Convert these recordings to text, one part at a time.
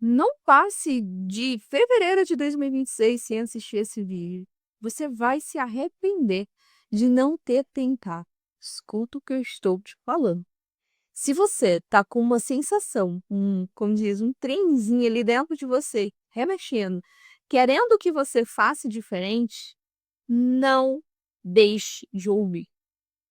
Não passe de fevereiro de 2026 sem assistir esse vídeo. Você vai se arrepender de não ter tentado. Escuta o que eu estou te falando. Se você tá com uma sensação, como diz, um trenzinho ali dentro de você, remexendo, querendo que você faça diferente, não deixe de ouvir.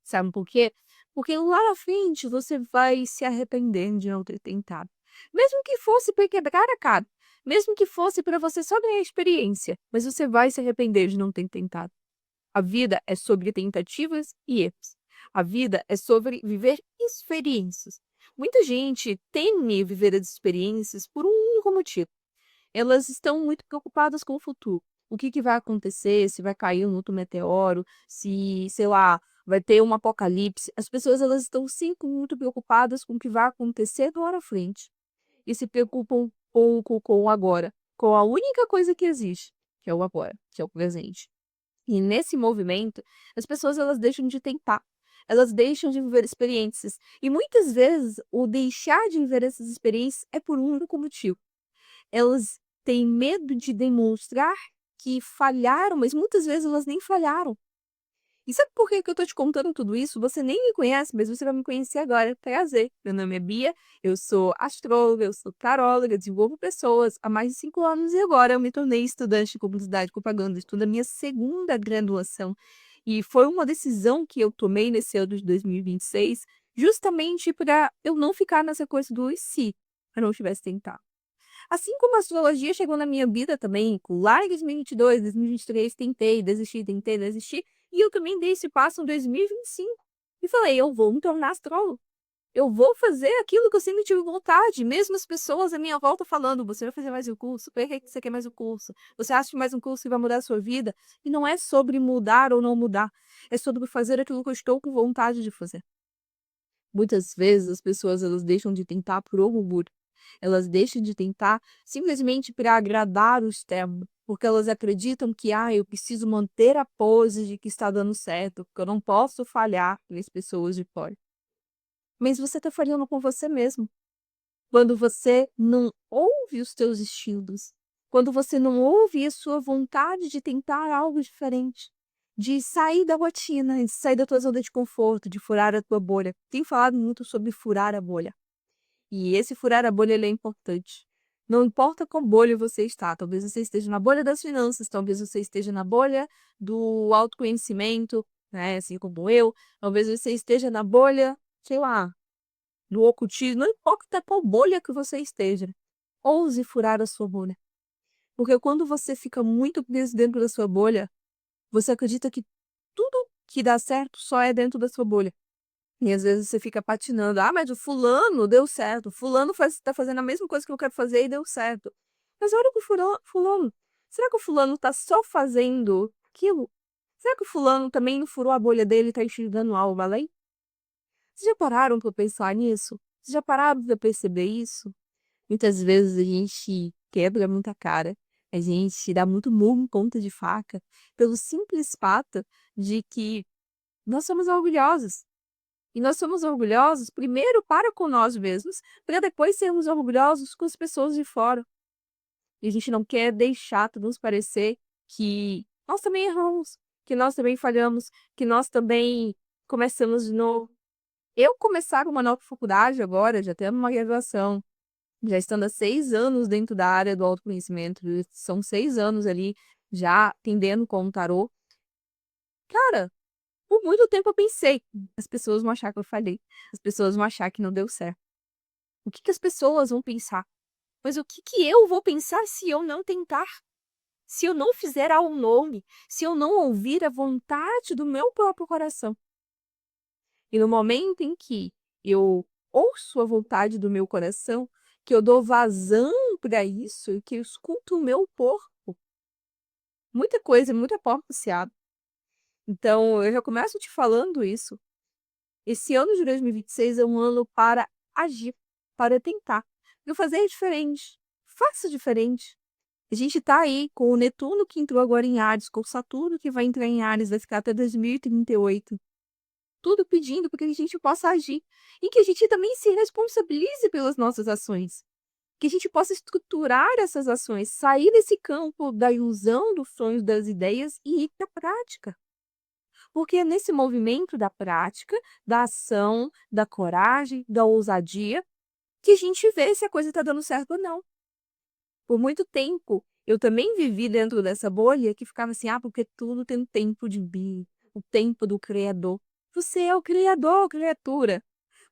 Sabe por quê? Porque lá na frente você vai se arrepender de não ter tentado. Mesmo que fosse para quebrar a cara, mesmo que fosse para você só ganhar experiência, mas você vai se arrepender de não ter tentado. A vida é sobre tentativas e erros. A vida é sobre viver experiências. Muita gente teme viver as experiências por um único motivo. Elas estão muito preocupadas com o futuro. O que que vai acontecer, se vai cair um outro meteoro, se, sei lá, vai ter um apocalipse. As pessoas elas estão sempre muito preocupadas com o que vai acontecer lá na frente e se preocupam pouco com o agora, com a única coisa que existe, que é o agora, que é o presente. E nesse movimento, as pessoas elas deixam de tentar, elas deixam de viver experiências. E muitas vezes o deixar de viver essas experiências é por um único motivo. Elas têm medo de demonstrar que falharam, mas muitas vezes elas nem falharam. E sabe por que que eu tô te contando tudo isso? Você nem me conhece, mas você vai me conhecer agora. Prazer. Meu nome é Bia, eu sou astróloga, eu sou taróloga, desenvolvo pessoas há mais de 5 anos e agora eu me tornei estudante de publicidade e propaganda, estudo a minha segunda graduação. E foi uma decisão que eu tomei nesse ano de 2026, justamente para eu não ficar nessa coisa do "e se eu não tivesse tentado". Assim como a astrologia chegou na minha vida também, com lá em 2022, 2023, tentei, tentei, desisti, e eu também dei esse passo em 2025. E falei: "Eu vou me tornar astrólogo. Eu vou fazer aquilo que eu sempre tive vontade", mesmo as pessoas à minha volta falando: "Você vai fazer mais um curso? Por que que você quer mais um curso? Você acha que mais um curso vai mudar a sua vida?". E não é sobre mudar ou não mudar, é sobre fazer aquilo que eu estou com vontade de fazer. Muitas vezes as pessoas elas deixam de tentar por orgulho. Elas deixam de tentar simplesmente para agradar o externo, porque elas acreditam que: "Ah, eu preciso manter a pose de que está dando certo, porque eu não posso falhar para as pessoas de fora". Mas você está falhando com você mesmo, quando você não ouve os teus estilos, quando você não ouve a sua vontade de tentar algo diferente, de sair da rotina, de sair da tua zona de conforto, de furar a tua bolha. Tenho falado muito sobre furar a bolha. E esse furar a bolha ele é importante. Não importa qual bolha você está, talvez você esteja na bolha das finanças, talvez você esteja na bolha do autoconhecimento, né, assim como eu, talvez você esteja na bolha, sei lá, do ocultismo, não importa qual bolha que você esteja, ouse furar a sua bolha. Porque quando você fica muito preso dentro da sua bolha, você acredita que tudo que dá certo só é dentro da sua bolha. E às vezes você fica patinando: "Ah, mas o fulano deu certo, fulano tá fazendo a mesma coisa que eu quero fazer e deu certo". Mas olha para o fulano, será que o fulano tá só fazendo aquilo? Será que o fulano também não furou a bolha dele e tá enxergando algo além? Vocês já pararam para pensar nisso? Vocês já pararam para perceber isso? Muitas vezes a gente quebra muita cara, a gente dá muito murro em ponta de faca, pelo simples fato de que nós somos orgulhosos. E nós somos orgulhosos primeiro para com nós mesmos, para depois sermos orgulhosos com as pessoas de fora. E a gente não quer deixar transparecer que nós também erramos, que nós também falhamos, que nós também começamos de novo. Eu começar uma nova faculdade agora, já tendo uma graduação, já estando há 6 anos dentro da área do autoconhecimento, são 6 anos ali já atendendo com o tarô. Cara, por muito tempo eu pensei: "As pessoas vão achar que eu falhei, as pessoas vão achar que não deu certo. O que que as pessoas vão pensar? Mas o que que eu vou pensar se eu não tentar? Se eu não fizer algo novo? Se eu não ouvir a vontade do meu próprio coração?". E no momento em que eu ouço a vontade do meu coração, que eu dou vazão para isso e que eu escuto o meu corpo, muita coisa, muita porta se abre. Então eu já começo te falando isso. Esse ano de 2026 é um ano para agir, para tentar, para fazer diferente. Faça diferente. A gente tá aí com o Netuno que entrou agora em Áries, com o Saturno que vai entrar em Áries, vai ficar até 2038. Tudo pedindo para que a gente possa agir e que a gente também se responsabilize pelas nossas ações. que a gente possa estruturar essas ações, sair desse campo da ilusão, dos sonhos, das ideias e ir para a prática. Porque é nesse movimento da prática, da ação, da coragem, da ousadia, que a gente vê se a coisa está dando certo ou não. Por muito tempo, eu também vivi dentro dessa bolha que ficava assim: "Ah, porque tudo tem um tempo de vir, o tempo do criador". Você é o criador, criatura.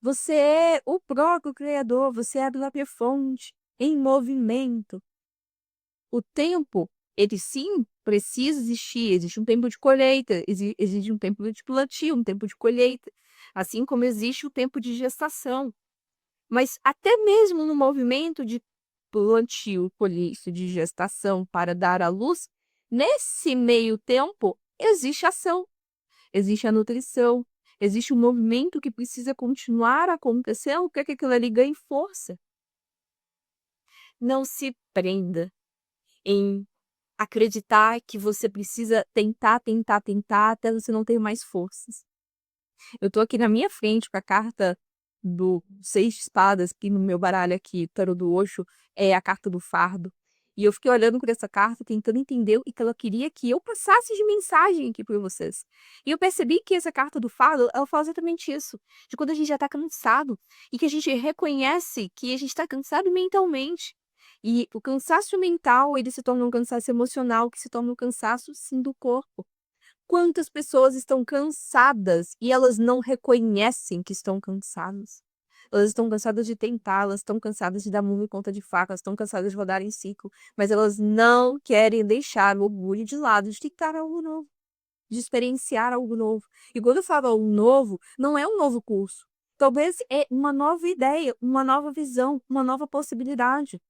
Você é o próprio criador, você é a própria fonte, em movimento. O tempo, ele sim precisa existir, existe um tempo de colheita, existe um tempo de plantio, um tempo de colheita, assim como existe o tempo de gestação. Mas até mesmo no movimento de plantio, colheita, de gestação para dar à luz, nesse meio tempo existe ação, existe a nutrição, existe um movimento que precisa continuar acontecendo para que aquilo ali ganhe força. Não se prenda em acreditar que você precisa tentar, tentar, tentar até você não ter mais forças. Eu tô aqui na minha frente com a carta do 6 de espadas, que no meu baralho aqui, o tarô do Osho, é a carta do fardo. E eu fiquei olhando por essa carta, tentando entender o que ela queria que eu passasse de mensagem aqui para vocês. E eu percebi que essa carta do fardo, ela fala exatamente isso, de quando a gente já tá cansado, e que a gente reconhece que a gente tá cansado mentalmente. E o cansaço mental, ele se torna um cansaço emocional, que se torna um cansaço, sim, do corpo. Quantas pessoas estão cansadas e elas não reconhecem que estão cansadas? Elas estão cansadas de tentar, elas estão cansadas de dar murro em ponta de faca, elas estão cansadas de rodar em ciclo, mas elas não querem deixar o orgulho de lado de tentar algo novo, de experienciar algo novo. E quando eu falo algo novo, não é um novo curso. Talvez é uma nova ideia, uma nova visão, uma nova possibilidade.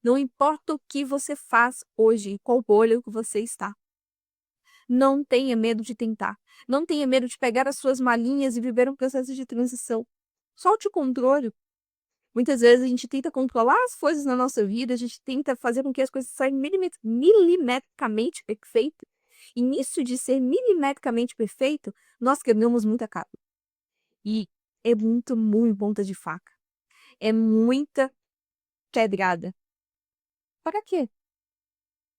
Não importa o que você faz hoje, em qual bolha que você está. Não tenha medo de tentar. Não tenha medo de pegar as suas malinhas e viver um processo de transição. Solte o controle. Muitas vezes a gente tenta controlar as coisas na nossa vida, a gente tenta fazer com que as coisas saiam milimetricamente perfeitas. E nisso de ser milimetricamente perfeito, nós quebramos muita cara. E é muito ponta de faca. É muita pedrada. Para quê?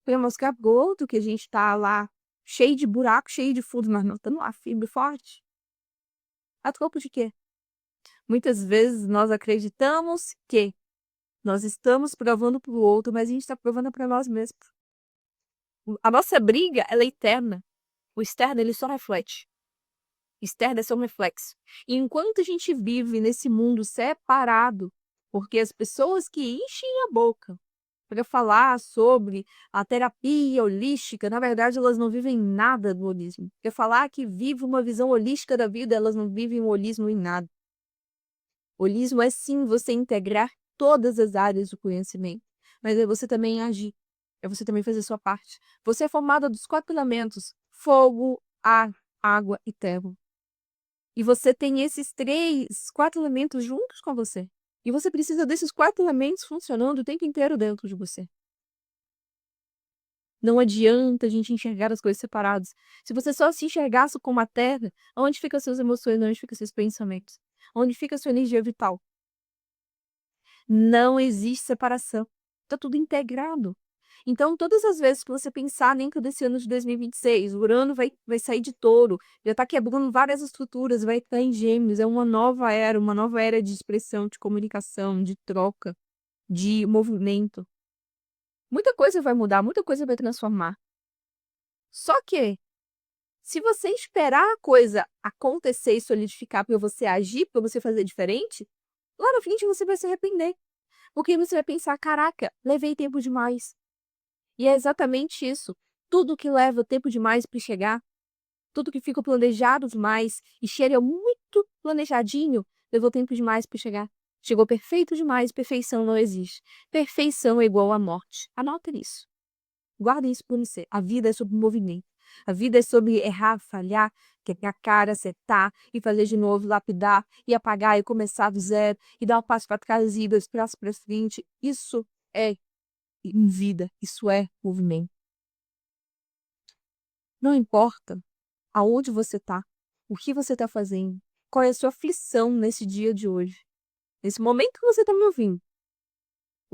Para mostrar pro outro que a gente tá lá cheio de buraco, cheio de furo, mas não estamos lá firme e forte. A troco de quê? Muitas vezes nós acreditamos que nós estamos provando para o outro, mas a gente está provando para nós mesmos. A nossa briga, ela é eterna. O externo, ele só reflete. O externo é só um reflexo. E enquanto a gente vive nesse mundo separado, porque as pessoas que enchem a boca para falar sobre a terapia holística, na verdade, elas não vivem nada do holismo. Porque falar que vive uma visão holística da vida, elas não vivem o holismo em nada. Holismo é sim você integrar todas as áreas do conhecimento, mas é você também agir, é você também fazer sua parte. Você é formada dos 4 elementos: fogo, ar, água e terra. E você tem esses 4 elementos juntos com você. E você precisa desses 4 elementos funcionando o tempo inteiro dentro de você. Não adianta a gente enxergar as coisas separadas. Se você só se enxergasse como a terra, onde ficam suas emoções, onde ficam seus pensamentos? Onde fica a sua energia vital? Não existe separação, tá tudo integrado. Então, todas as vezes que você pensar dentro desse ano de 2026, o Urano vai sair de Touro, já está quebrando várias estruturas, vai estar em Gêmeos, é uma nova era de expressão, de comunicação, de troca, de movimento. Muita coisa vai mudar, muita coisa vai transformar. Só que, se você esperar a coisa acontecer e solidificar para você agir, para você fazer diferente, lá na frente você vai se arrepender. Porque você vai pensar: "Caraca, levei tempo demais". E é exatamente isso. Tudo que leva tempo demais para chegar, tudo que fica planejado demais e chega muito planejadinho, levou tempo demais para chegar. Chegou perfeito demais, perfeição não existe. Perfeição é igual à morte. Anota isso. Guarda isso para você. A vida é sobre movimento. A vida é sobre errar, falhar, quebrar a cara, acertar e fazer de novo, lapidar e apagar e começar do zero e dar um passo para trás e 2 passos para frente. Isso é em vida, isso é movimento. Não importa aonde você está, o que você está fazendo, qual é a sua aflição nesse dia de hoje, nesse momento que você está me ouvindo.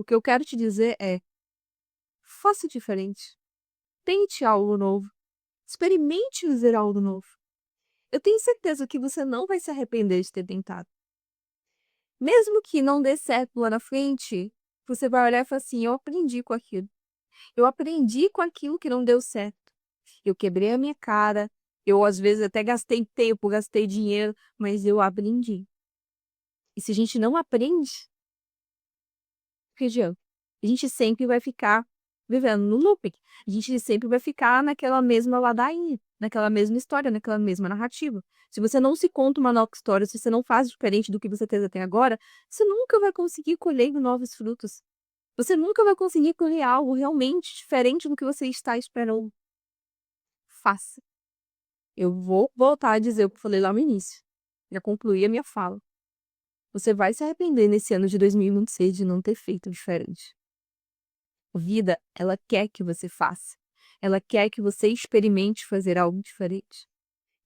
O que eu quero te dizer é: faça diferente, tente algo novo, experimente fazer algo novo. Eu tenho certeza que você não vai se arrepender de ter tentado. Mesmo que não dê certo lá na frente, você vai olhar e falar assim: eu aprendi com aquilo. Eu aprendi com aquilo que não deu certo. Eu quebrei a minha cara, eu às vezes até gastei tempo, gastei dinheiro, mas eu aprendi. E se a gente não aprende, que adianta? A gente sempre vai ficar vivendo no looping. A gente sempre vai ficar naquela mesma ladainha, naquela mesma história, naquela mesma narrativa. Se você não se conta uma nova história, se você não faz diferente do que você fez até agora, você nunca vai conseguir colher novos frutos. Você nunca vai conseguir colher algo realmente diferente do que você está esperando. Faça. Eu vou voltar a dizer o que eu falei lá no início. Já concluí a minha fala. Você vai se arrepender nesse ano de 2026 de não ter feito diferente. A vida, ela quer que você faça. Ela quer que você experimente fazer algo diferente.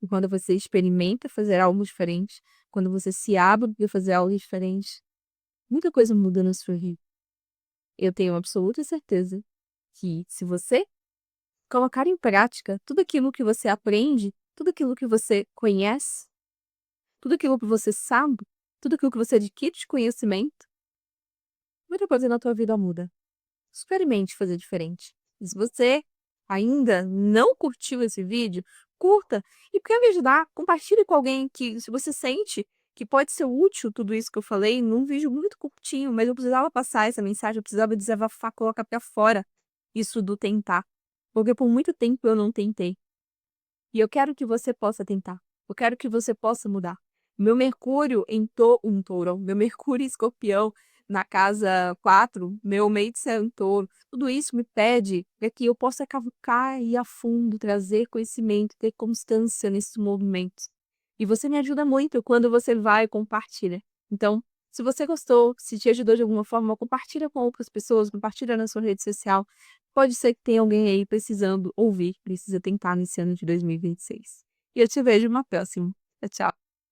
E quando você experimenta fazer algo diferente, quando você se abre para fazer algo diferente, muita coisa muda na sua vida. Eu tenho absoluta certeza que se você colocar em prática tudo aquilo que você aprende, tudo aquilo que você conhece, tudo aquilo que você sabe, tudo aquilo que você adquire de conhecimento, muita coisa na tua vida muda. Experimente fazer diferente. E se você ainda não curtiu esse vídeo, curta e quer me ajudar, compartilhe com alguém que se você sente que pode ser útil tudo isso que eu falei num vídeo muito curtinho, mas eu precisava passar essa mensagem, eu precisava desabafar, colocar pra fora isso do tentar, porque por muito tempo eu não tentei. E eu quero que você possa tentar. Eu quero que você possa mudar. Meu Mercúrio em touro, meu Mercúrio em escorpião na casa 4, meu meio de ser em touro, tudo isso me pede para que eu possa cavucar e ir a fundo, trazer conhecimento, ter constância nesses movimentos. E você me ajuda muito quando você vai e compartilha. Então, se você gostou, se te ajudou de alguma forma, compartilha com outras pessoas, compartilha na sua rede social. Pode ser que tenha alguém aí precisando ouvir, precisa tentar nesse ano de 2026. E eu te vejo numa próxima. Tchau, tchau.